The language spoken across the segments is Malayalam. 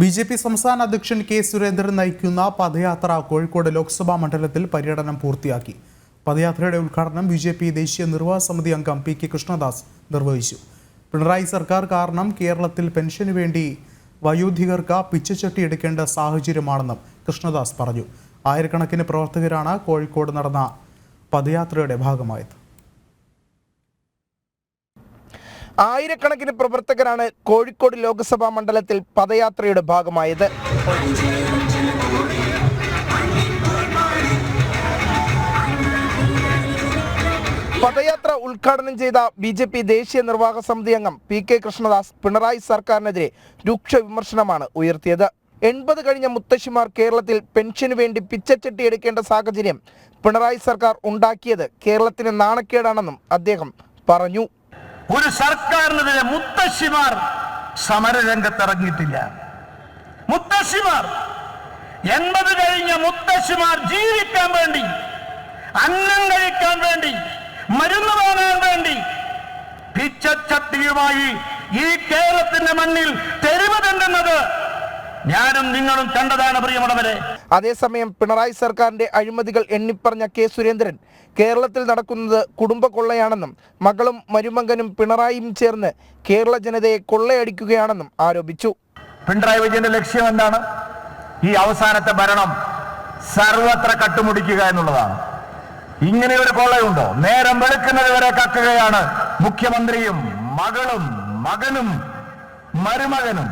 ബിജെപി സംസ്ഥാന അധ്യക്ഷൻ കെ സുരേന്ദ്രൻ നയിക്കുന്ന പദയാത്ര കോഴിക്കോട് ലോക്സഭാ മണ്ഡലത്തിൽ പര്യടനം പൂർത്തിയാക്കി. പദയാത്രയുടെ ഉദ്ഘാടനം ബിജെപി ദേശീയ നിർവാഹക സമിതി അംഗം പി കെ കൃഷ്ണദാസ് നിർവഹിച്ചു. പിണറായി സർക്കാർ കാരണം കേരളത്തിൽ പെൻഷന് വേണ്ടി വയോധികർക്ക് പിച്ചച്ചട്ടി എടുക്കേണ്ട സാഹചര്യമാണെന്നും കൃഷ്ണദാസ് പറഞ്ഞു. ആയിരക്കണക്കിന് പ്രവർത്തകരാണ് കോഴിക്കോട് നടന്ന പദയാത്രയുടെ ഭാഗമായത്. ആയിരക്കണക്കിന് പ്രവർത്തകരാണ് കോഴിക്കോട് ലോക്സഭാ മണ്ഡലത്തിൽ പദയാത്രയുടെ ഭാഗമായത്. പദയാത്ര ഉദ്ഘാടനം ചെയ്ത ബിജെപി ദേശീയ നിർവാഹക സമിതി അംഗം പി കെ കൃഷ്ണദാസ് പിണറായി സർക്കാരിനെതിരെ രൂക്ഷ വിമർശനമാണ് ഉയർത്തിയത്. 80 കഴിഞ്ഞ മുത്തശ്ശിമാർ കേരളത്തിൽ പെൻഷന് വേണ്ടി പിച്ചച്ചട്ടി എടുക്കേണ്ട സാഹചര്യം പിണറായി സർക്കാർ ഉണ്ടാക്കിയത് കേരളത്തിന് നാണക്കേടാണെന്നും അദ്ദേഹം പറഞ്ഞു. ഒരു സർക്കാരിനെതിരെ മുത്തശ്ശിമാർ സമരരംഗത്തിറങ്ങിയിട്ടില്ല. മുത്തശ്ശിമാർ 80 കഴിഞ്ഞ മുത്തശ്ശിമാർ ജീവിക്കാൻ വേണ്ടി, അന്നം കഴിക്കാൻ വേണ്ടി, മരുന്ന് വാങ്ങാൻ വേണ്ടി പിച്ചച്ചട്ടിയുമായി ഈ കേരളത്തിന്റെ മണ്ണിൽ തെരുവുതെണ്ടുന്നത് ഞാനും നിങ്ങളും കണ്ടതാണ് പ്രിയമുള്ളവരെ. അതേസമയം പിണറായി സർക്കാരിന്റെ അഴിമതികൾ എണ്ണിപ്പറഞ്ഞ കെ സുരേന്ദ്രൻ കേരളത്തിൽ നടക്കുന്നത് കുടുംബ കൊള്ളയാണെന്നും മകളും മരുമകനും പിണറായിയും ചേർന്ന് കേരള ജനതയെ കൊള്ളയടിക്കുകയാണെന്നും ആരോപിച്ചു. പിണറായി വിജയന്റെ ലക്ഷ്യം എന്താണ്? ഈ അവസാനത്തെ ഭരണം സർവത്ര കട്ടുമുടിക്കുക എന്നുള്ളതാണ്. ഇങ്ങനെയൊരു കൊള്ളയുണ്ടോ? നേരം വെളുക്കുന്നത് വരെ കക്കുകയാണ് മുഖ്യമന്ത്രിയും മകളും മകനും മരുമകനും.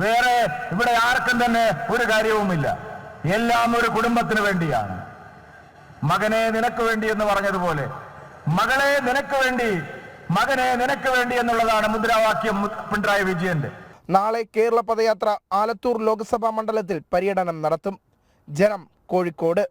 വേറെ ഇവിടെ ആർക്കും തന്നെ ഒരു കാര്യവുമില്ല. എല്ലാം ഒരു കുടുംബത്തിന് വേണ്ടിയാണ്. മകനെ നിനക്ക് വേണ്ടി എന്ന് പറഞ്ഞതുപോലെ മകളെ നിനക്ക് വേണ്ടി, മകനെ നിനക്ക് വേണ്ടി എന്നുള്ളതാണ് മുദ്രാവാക്യം പിണറായി വിജയന്റെ. നാളെ കേരള പദയാത്ര ആലത്തൂർ ലോക്സഭാ മണ്ഡലത്തിൽ പര്യടനം നടത്തും. ജനം, കോഴിക്കോട്.